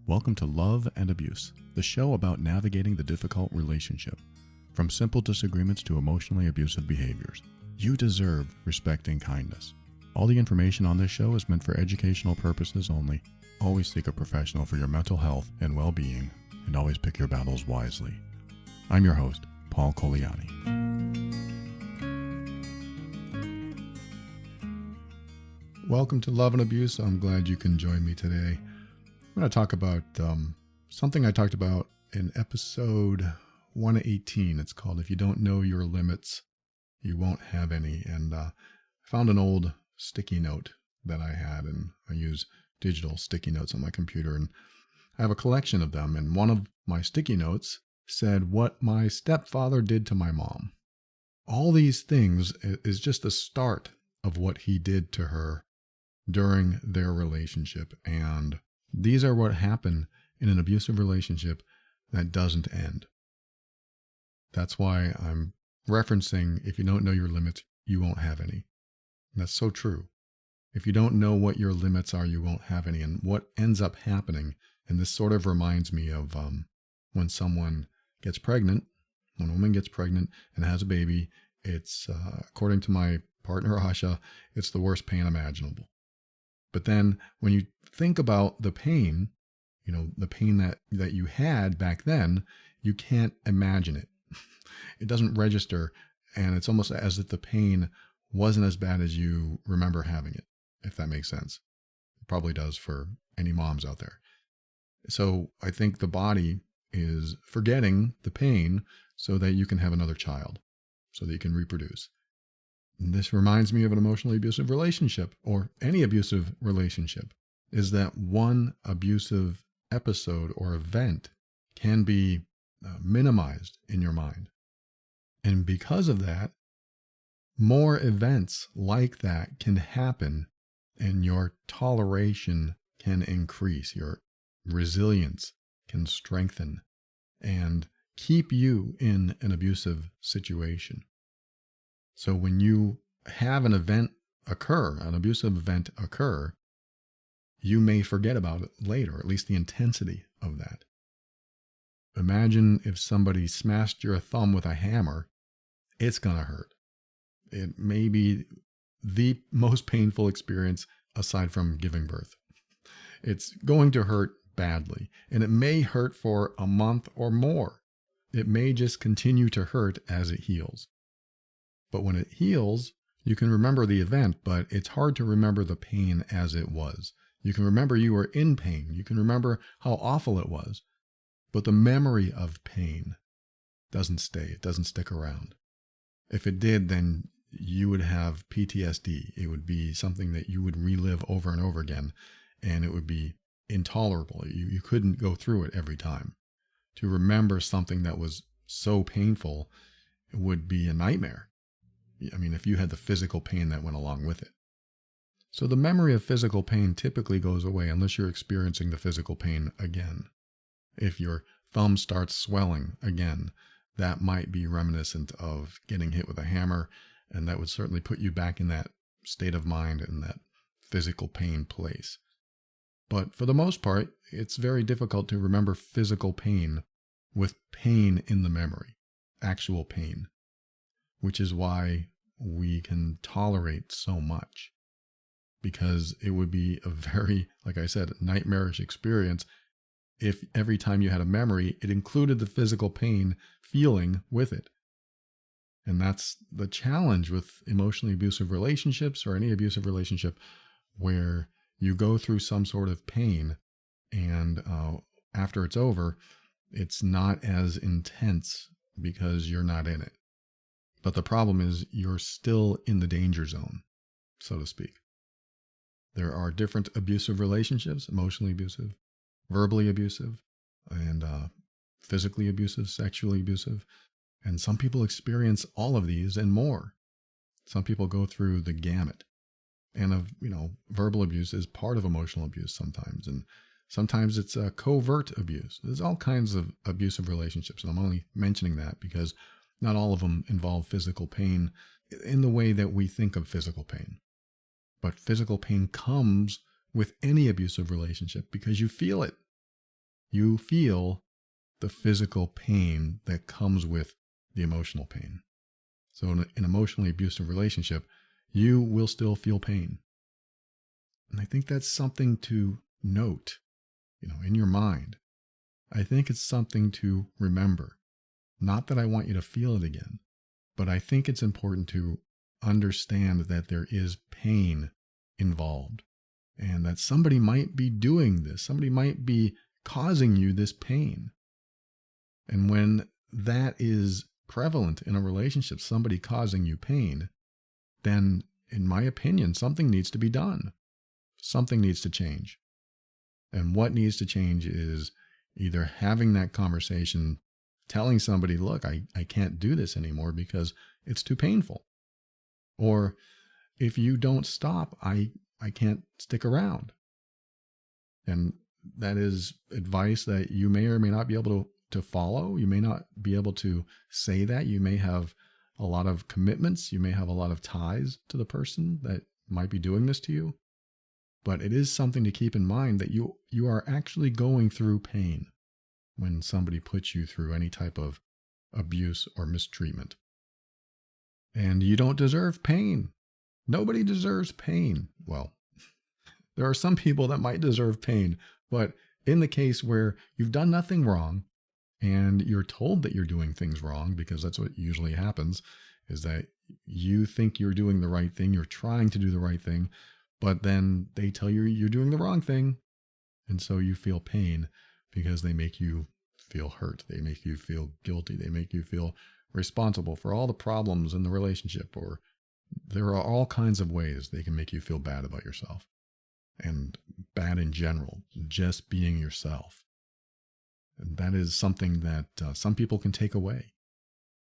Welcome to Love and Abuse, the show about navigating the difficult relationship. From simple disagreements to emotionally abusive behaviors, you deserve respect and kindness. All the information on this show is meant for educational purposes only. Always seek a professional for your mental health and well-being, and always pick your battles wisely. I'm your host, Paul Coliani. Welcome to Love and Abuse. I'm glad you can join me today. I'm going to talk about something I talked about in episode 118. It's called If You Don't Know Your Limits, You Won't Have Any. And I found an old sticky note that I had, and I use digital sticky notes on my computer, and I have a collection of them. And one of my sticky notes said, "What my stepfather did to my mom." All these things is just the start of what he did to her during their relationship. And these are what happen in an abusive relationship that doesn't end. That's why I'm referencing, if you don't know your limits, you won't have any. And that's so true. If you don't know what your limits are, you won't have any. And what ends up happening, and this sort of reminds me of when someone gets pregnant, when a woman gets pregnant and has a baby, it's, according to my partner, Asha, it's the worst pain imaginable. But then when you think about the pain, the pain that you had back then, you can't imagine it. It doesn't register, and it's almost as if the pain wasn't as bad as you remember having it, if that makes sense. It probably does for any moms out there. So I think the body is forgetting the pain so that you can have another child, so that you can reproduce. And this reminds me of an emotionally abusive relationship, or any abusive relationship, is that one abusive episode or event can be minimized in your mind. And because of that, more events like that can happen, and your toleration can increase, your resilience can strengthen, and keep you in an abusive situation. So when you have an abusive event occur, you may forget about it later, at least the intensity of that. Imagine if somebody smashed your thumb with a hammer, it's going to hurt. It may be the most painful experience aside from giving birth. It's going to hurt badly, and it may hurt for a month or more. It may just continue to hurt as it heals. But when it heals, you can remember the event, but it's hard to remember the pain as it was. You can remember you were in pain. You can remember how awful it was. But the memory of pain doesn't stay. It doesn't stick around. If it did, then you would have PTSD. It would be something that you would relive over and over again, and it would be intolerable. You couldn't go through it every time. To remember something that was so painful would be a nightmare. I mean, if you had the physical pain that went along with it. So the memory of physical pain typically goes away unless you're experiencing the physical pain again. If your thumb starts swelling again, that might be reminiscent of getting hit with a hammer, and that would certainly put you back in that state of mind, in that physical pain place. But for the most part, it's very difficult to remember physical pain with pain in the memory, actual pain. Which is why we can tolerate so much, because it would be a very, like I said, nightmarish experience if every time you had a memory, it included the physical pain feeling with it. And that's the challenge with emotionally abusive relationships, or any abusive relationship, where you go through some sort of pain, and after it's over, it's not as intense because you're not in it. But the problem is you're still in the danger zone, so to speak. There are different abusive relationships: emotionally abusive, verbally abusive, and physically abusive, sexually abusive. And some people experience all of these and more. Some people go through the gamut. And verbal abuse is part of emotional abuse sometimes. And sometimes it's a covert abuse. There's all kinds of abusive relationships. And I'm only mentioning that because not all of them involve physical pain in the way that we think of physical pain. But physical pain comes with any abusive relationship because you feel it. you feel the physical pain that comes with the emotional pain. So in an emotionally abusive relationship, you will still feel pain. And I think that's something to note, in your mind. I think it's something to remember. Not that I want you to feel it again, but I think it's important to understand that there is pain involved and that somebody might be doing this. Somebody might be causing you this pain. And when that is prevalent in a relationship, somebody causing you pain, then in my opinion, something needs to be done. Something needs to change. And what needs to change is either having that conversation, telling somebody, look, I can't do this anymore because it's too painful. Or if you don't stop, I can't stick around. And that is advice that you may or may not be able to follow. You may not be able to say that. You may have a lot of commitments. You may have a lot of ties to the person that might be doing this to you. But it is something to keep in mind that you are actually going through pain when somebody puts you through any type of abuse or mistreatment. And you don't deserve pain. Nobody deserves pain. Well, there are some people that might deserve pain, but in the case where you've done nothing wrong and you're told that you're doing things wrong, because that's what usually happens, is that you think you're doing the right thing, you're trying to do the right thing, but then they tell you you're doing the wrong thing. And so you feel pain because they make you feel hurt. They make you feel guilty. They make you feel responsible for all the problems in the relationship, or there are all kinds of ways they can make you feel bad about yourself and bad in general, just being yourself. And that is something that some people can take away.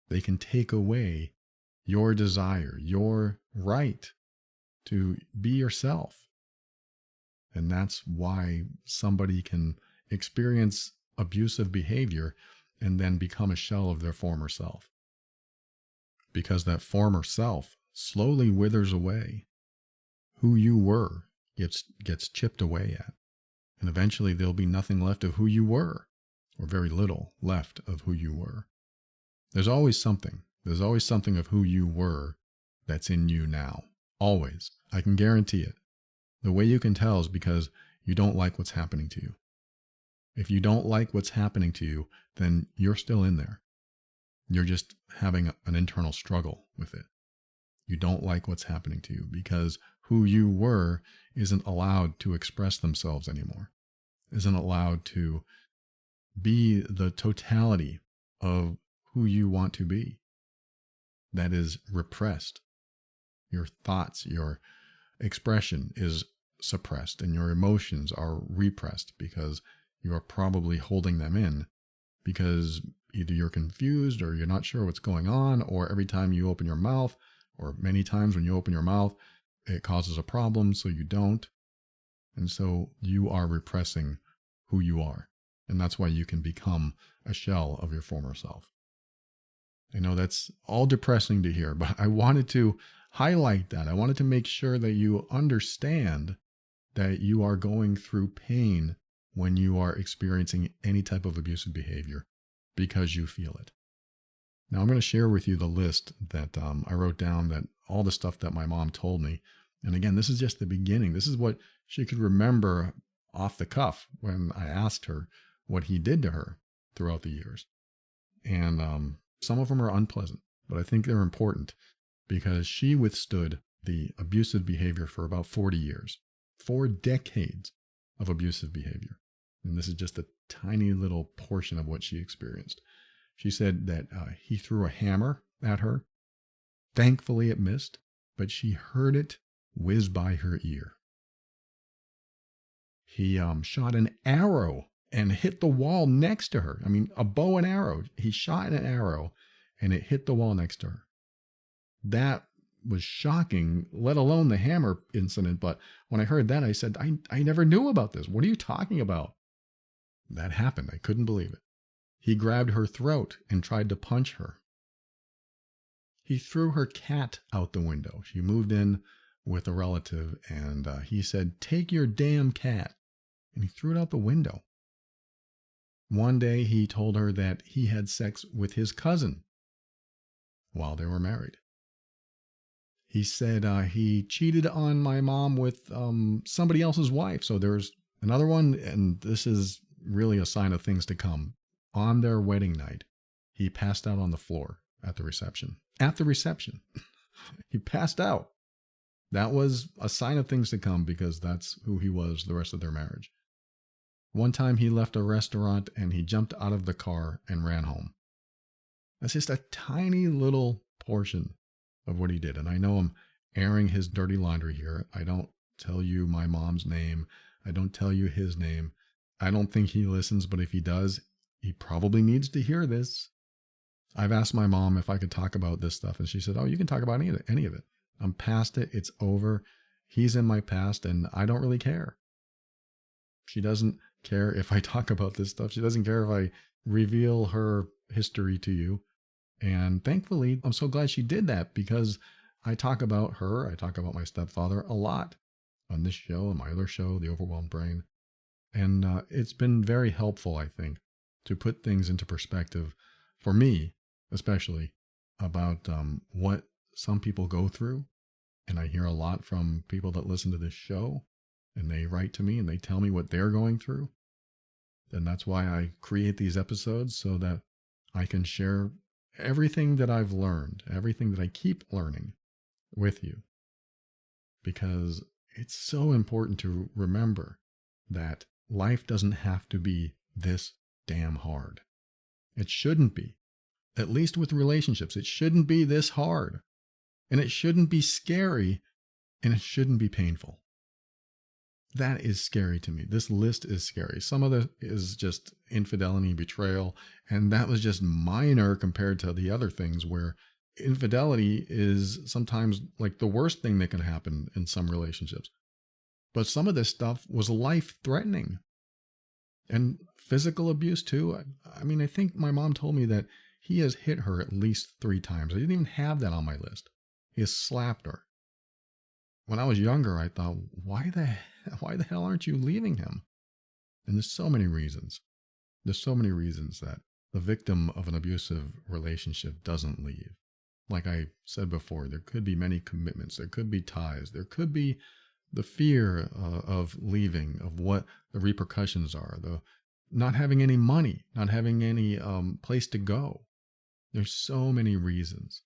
They can take away your desire, your right to be yourself. And that's why somebody can experience abusive behavior and then become a shell of their former self. Because that former self slowly withers away. Who you were gets chipped away at. And eventually there'll be nothing left of who you were, or very little left of who you were. There's always something. There's always something of who you were that's in you now. Always. I can guarantee it. The way you can tell is because you don't like what's happening to you. If you don't like what's happening to you, then you're still in there. You're just having an internal struggle with it. You don't like what's happening to you because who you were isn't allowed to express themselves anymore, isn't allowed to be the totality of who you want to be. That is repressed. Your thoughts, your expression is suppressed, and your emotions are repressed because you are probably holding them in because either you're confused or you're not sure what's going on, or every time you open your mouth, or many times when you open your mouth, it causes a problem, so you don't. And so you are repressing who you are. And that's why you can become a shell of your former self. I know that's all depressing to hear, but I wanted to highlight that. I wanted to make sure that you understand that you are going through pain when you are experiencing any type of abusive behavior because you feel it. Now I'm going to share with you the list that I wrote down, that all the stuff that my mom told me. And again, this is just the beginning. This is what she could remember off the cuff when I asked her what he did to her throughout the years. And some of them are unpleasant, but I think they're important because she withstood the abusive behavior for about 40 years, 4 decades of abusive behavior. And this is just a tiny little portion of what she experienced. She said that he threw a hammer at her. Thankfully, it missed, but she heard it whiz by her ear. He shot an arrow and hit the wall next to her. I mean, a bow and arrow. He shot an arrow and it hit the wall next to her. That was shocking, let alone the hammer incident. But when I heard that, I said, I never knew about this. What are you talking about? That happened. I couldn't believe it. He grabbed her throat and tried to punch her. He threw her cat out the window. She moved in with a relative, and he said, "Take your damn cat." And he threw it out the window. One day he told her that he had sex with his cousin while they were married. He said he cheated on my mom with somebody else's wife. So there's another one, and this is really a sign of things to come. On their wedding night, he passed out on the floor at the reception. At the reception, he passed out. That was a sign of things to come because that's who he was the rest of their marriage. One time he left a restaurant and he jumped out of the car and ran home. That's just a tiny little portion of what he did. And I know I'm airing his dirty laundry here. I don't tell you my mom's name. I don't tell you his name. I don't think he listens, but if he does, he probably needs to hear this. I've asked my mom if I could talk about this stuff, and she said, "Oh, you can talk about any of it. I'm past it. It's over. He's in my past, and I don't really care." She doesn't care if I talk about this stuff. She doesn't care if I reveal her history to you. And thankfully, I'm so glad she did that because I talk about her. I talk about my stepfather a lot on this show and my other show, The Overwhelmed Brain. And it's been very helpful, I think, to put things into perspective for me, especially about what some people go through. And I hear a lot from people that listen to this show, and they write to me and they tell me what they're going through. And that's why I create these episodes, so that I can share everything that I've learned, everything that I keep learning with you. Because it's so important to remember that life doesn't have to be this damn hard. It shouldn't be. At least with relationships, it shouldn't be this hard. And it shouldn't be scary, and it shouldn't be painful. That is scary to me. This list is scary. Some of it is just infidelity and betrayal, and that was just minor compared to the other things where infidelity is sometimes like the worst thing that can happen in some relationships. But some of this stuff was life-threatening. And physical abuse too. I mean, I think my mom told me that he has hit her at least 3 times. I didn't even have that on my list. He has slapped her. When I was younger, I thought, why the hell aren't you leaving him? And there's so many reasons. There's so many reasons that the victim of an abusive relationship doesn't leave. Like I said before, there could be many commitments. There could be ties. There could be the fear of leaving, of what the repercussions are, the not having any money, not having any place to go. There's so many reasons.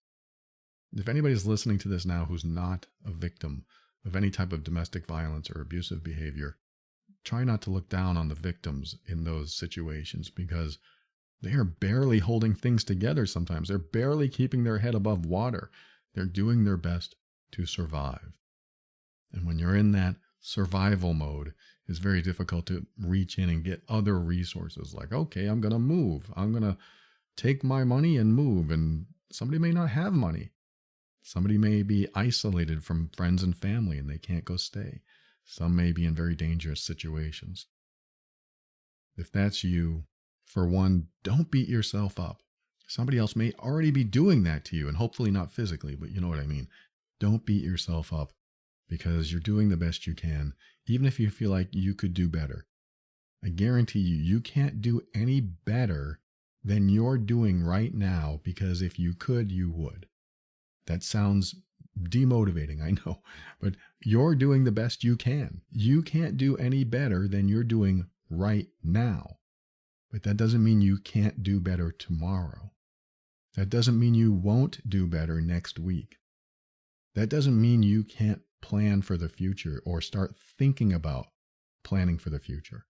If anybody's listening to this now who's not a victim of any type of domestic violence or abusive behavior, try not to look down on the victims in those situations, because they are barely holding things together sometimes. They're barely keeping their head above water. They're doing their best to survive. And when you're in that survival mode, it's very difficult to reach in and get other resources like, okay, I'm going to move. I'm going to take my money and move. And somebody may not have money. Somebody may be isolated from friends and family and they can't go stay. Some may be in very dangerous situations. If that's you, for one, don't beat yourself up. Somebody else may already be doing that to you, and hopefully not physically, but you know what I mean. Don't beat yourself up, because you're doing the best you can, even if you feel like you could do better. I guarantee you, you can't do any better than you're doing right now, because if you could, you would. That sounds demotivating, I know, but you're doing the best you can. You can't do any better than you're doing right now. But that doesn't mean you can't do better tomorrow. That doesn't mean you won't do better next week. That doesn't mean you can't plan for the future or start thinking about planning for the future.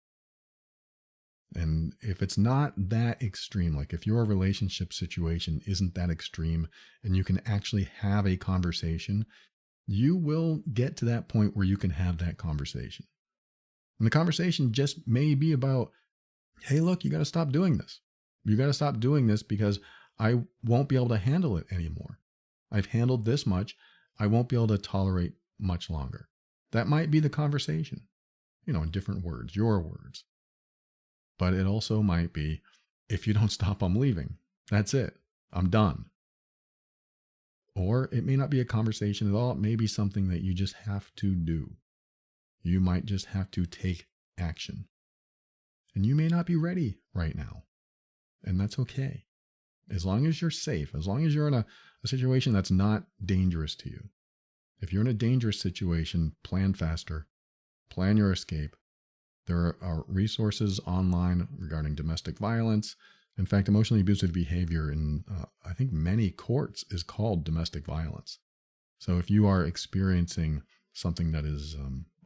And if it's not that extreme, like if your relationship situation isn't that extreme and you can actually have a conversation, you will get to that point where you can have that conversation. And the conversation just may be about, hey, look, you got to stop doing this. You got to stop doing this because I won't be able to handle it anymore. I've handled this much. I won't be able to tolerate much longer. That might be the conversation, in different words, your words. But it also might be, if you don't stop, I'm leaving. That's it. I'm done. Or it may not be a conversation at all. It may be something that you just have to do. You might just have to take action. And you may not be ready right now. And that's okay. As long as you're safe, as long as you're in a situation that's not dangerous to you. If you're in a dangerous situation, plan faster, plan your escape. There are resources online regarding domestic violence. In fact, emotionally abusive behavior in, I think, many courts is called domestic violence. So if you are experiencing something that is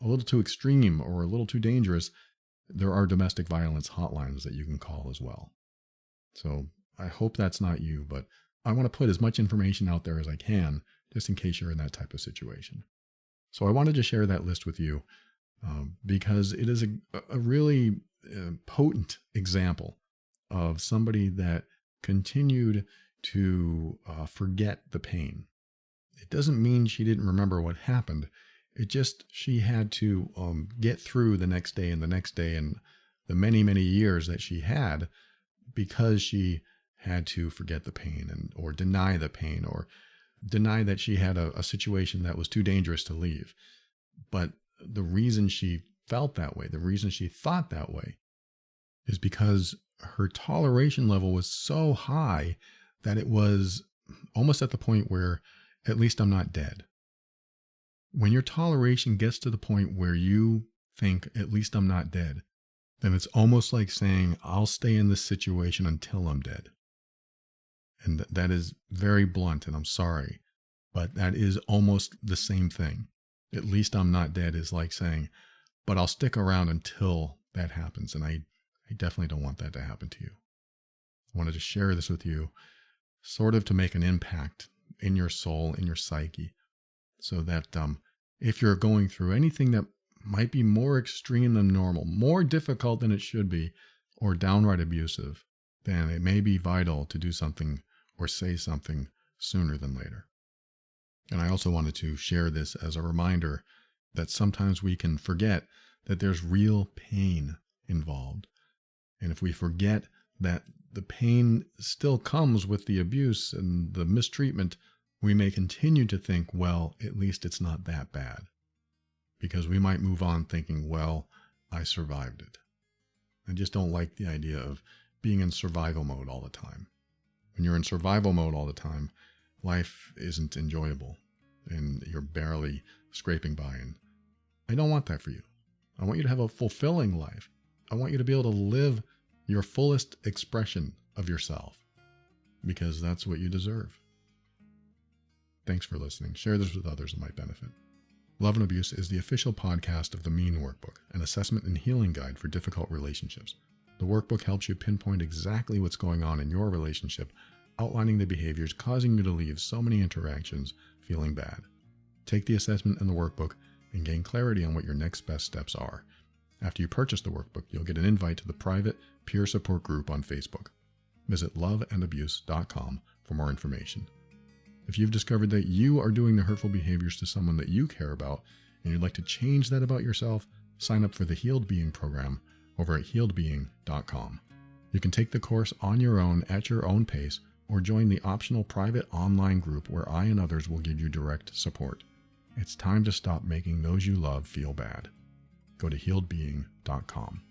a little too extreme or a little too dangerous, there are domestic violence hotlines that you can call as well. So I hope that's not you, but I want to put as much information out there as I can, just in case you're in that type of situation. So I wanted to share that list with you because it is a really potent example of somebody that continued to forget the pain. It doesn't mean she didn't remember what happened. It just, she had to get through the next day and the next day and the many, many years that she had, because she had to forget the pain or deny the pain or deny that she had a situation that was too dangerous to leave. But the reason she felt that way, the reason she thought that way, is because her toleration level was so high that it was almost at the point where, at least I'm not dead. When your toleration gets to the point where you think, at least I'm not dead, then it's almost like saying, I'll stay in this situation until I'm dead. And that is very blunt, and I'm sorry, but that is almost the same thing. At least I'm not dead is like saying, but I'll stick around until that happens. And I definitely don't want that to happen to you. I wanted to share this with you, sort of to make an impact in your soul, in your psyche, so that if you're going through anything that might be more extreme than normal, more difficult than it should be, or downright abusive, then it may be vital to do something or say something sooner than later. And I also wanted to share this as a reminder that sometimes we can forget that there's real pain involved. And if we forget that the pain still comes with the abuse and the mistreatment, we may continue to think, well, at least it's not that bad. Because we might move on thinking, well, I survived it. I just don't like the idea of being in survival mode all the time. When you're in survival mode all the time, life isn't enjoyable and you're barely scraping by. And I don't want that for you. I want you to have a fulfilling life. I want you to be able to live your fullest expression of yourself, because that's what you deserve. Thanks for listening. Share this with others that might benefit. Love and Abuse is the official podcast of the MEAN Workbook, an assessment and healing guide for difficult relationships. The workbook helps you pinpoint exactly what's going on in your relationship, outlining the behaviors causing you to leave so many interactions feeling bad. Take the assessment and the workbook and gain clarity on what your next best steps are. After you purchase the workbook, you'll get an invite to the private peer support group on Facebook. Visit loveandabuse.com for more information. If you've discovered that you are doing the hurtful behaviors to someone that you care about and you'd like to change that about yourself, sign up for the Healed Being program over at healedbeing.com. You can take the course on your own at your own pace or join the optional private online group where I and others will give you direct support. It's time to stop making those you love feel bad. Go to healedbeing.com.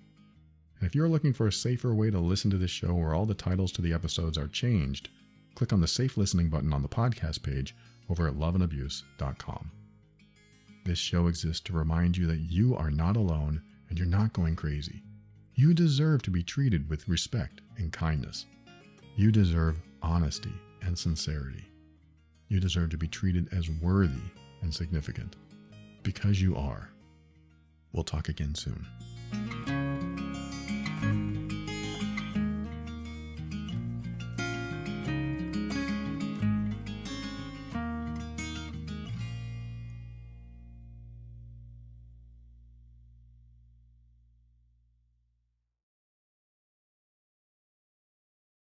And if you're looking for a safer way to listen to this show where all the titles to the episodes are changed, click on the Safe Listening button on the podcast page over at loveandabuse.com. This show exists to remind you that you are not alone and you're not going crazy. You deserve to be treated with respect and kindness. You deserve honesty and sincerity. You deserve to be treated as worthy and significant, because you are. We'll talk again soon.